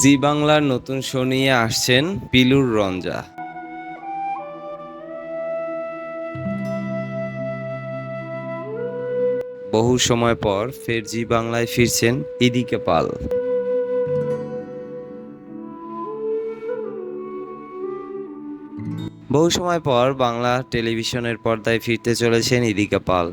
জি বাংলার নতুন শো নিয়ে আসছেন পিলুর রঞ্জা। বহু সময় পর ফের জি বাংলায় ফিরছেন ইদিকা পাল। বহু সময় পর বাংলা টেলিভিশনের পর্দায় ফিরতে চলেছেন ইদিকা পাল।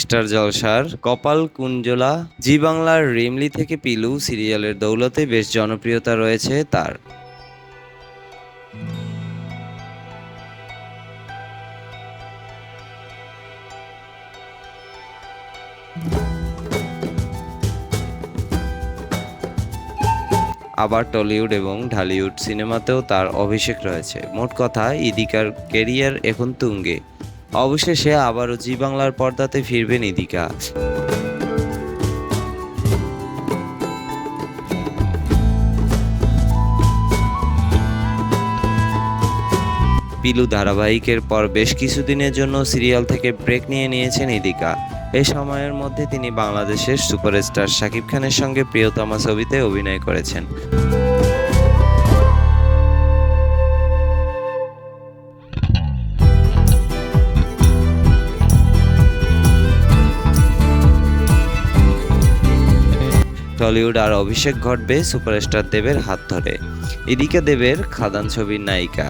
স্টার জলসার কপাল কুঞ্জলা, জি বাংলার রিমলি থেকে পিলু সিরিয়ালের দৌলতে বেশ জনপ্রিয়তা রয়েছে তার। আবার টলিউড এবং ঢালিউড সিনেমাতেও তার অভিষেক রয়েছে। মোট কথা, ইদিকার ক্যারিয়ার এখন তুঙ্গে। অবশেষে আবারও জি বাংলার পর্দাতে ফিরবেন ইদিকা। পিলু ধারাবাহিকের পর বেশ কিছুদিনের জন্য সিরিয়াল থেকে ব্রেক নিয়েছেন ইদিকা। এই সময়ের মধ্যে তিনি বাংলাদেশের সুপারস্টার শাকিব খানের সঙ্গে প্রিয়তমা ছবিতে অভিনয় করেছেন। টলিউড আর অভিষেক ঘটবে সুপারস্টার দেবের হাত ধরে। ইদিকা দেবের খাদান ছবির নায়িকা।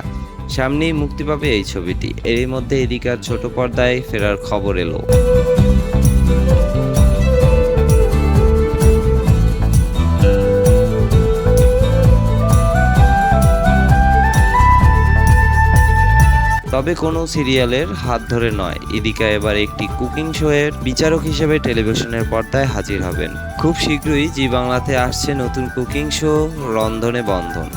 সামনেই মুক্তি পাবে এই ছবিটি। এরই মধ্যে ইদিকার ছোট পর্দায় ফেরার খবর এলো। তবে কোনো সিরিয়ালের হাত ধরে নয়, ইদিকা এবার একটি কুকিং শো এর বিচারক হিসেবে টেলিভিশনের পর্দায় হাজির হবেন। খুব শীঘ্রই জি বাংলাতে আসছে নতুন কুকিং শো রন্ধনে বন্ধন।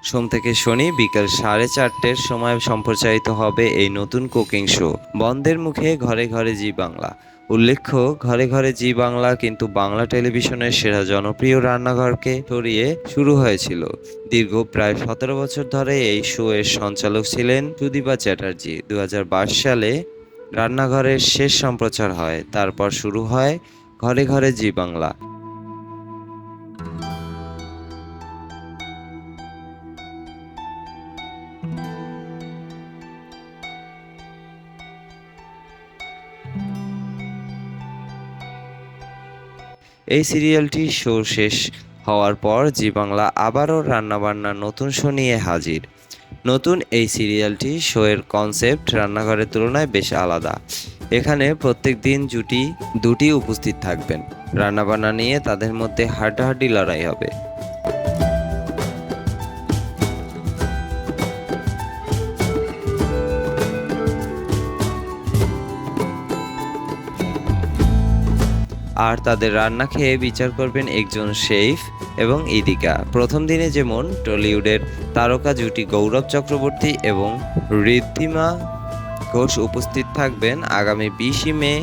সোম থেকে শনি বিকেল 4:30টার সময় সম্প্রচারিত হবে এই নতুন কুকিং শো। বন্ধের মুখে ঘরে ঘরে জি বাংলা। উল্লেখ্য, ঘরে ঘরে জি বাংলা কিন্তু বাংলা টেলিভিশনের সেরা জনপ্রিয় রান্নাঘরকে সরিয়ে শুরু হয়েছিল। দীর্ঘ প্রায় 17 বছর ধরে এই শো এর সঞ্চালক ছিলেন সুদীপা চ্যাটার্জি। 2022 সালে রান্নাঘরের শেষ সম্প্রচার হয়। তারপর শুরু হয় ঘরে ঘরে জি বাংলা। এই সিরিয়ালটি শো শেষ হওয়ার পর জি বাংলা আবারও রান্নাবান্নার নতুন শো নিয়ে হাজির। নতুন এই সিরিয়ালটি শো এর কনসেপ্ট রান্নাঘরের তুলনায় বেশ আলাদা। এখানে প্রত্যেক দিন জুটি দুটি উপস্থিত থাকবেন। রান্নাবান্না নিয়ে তাদের মধ্যে হাড্ডাহাড্ডি লড়াই হবে। আর তাদের রান্না খেয়ে বিচার করবেন একজন শেফ এবং ইদিকা। প্রথম দিনে যেমন টলিউডের তারকা জুটি গৌরব চক্রবর্তী এবং ঋদ্ধিমা ঘোষ উপস্থিত থাকবেন, আগামী 20 মে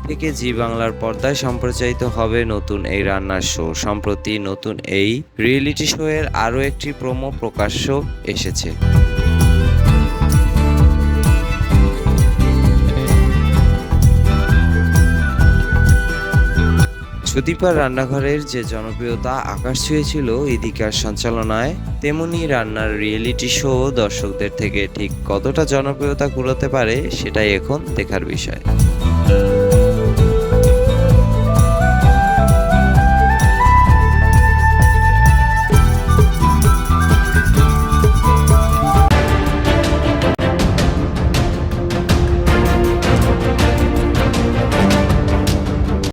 থেকে জি বাংলার পর্দায় সম্প্রচারিত হবে নতুন এই রান্নার শো। সম্প্রতি নতুন এই রিয়েলিটি শো এর আরও একটি প্রোমো প্রকাশ্য এসেছে। সুদীপার রান্নাঘরের যে জনপ্রিয়তা আকাশ ছুঁয়েছিল ইদিকার সঞ্চালনায়, তেমনি রান্নার রিয়েলিটি শো দর্শকদের থেকে ঠিক কতটা জনপ্রিয়তা কুড়াতে পারে সেটাই এখন দেখার বিষয়।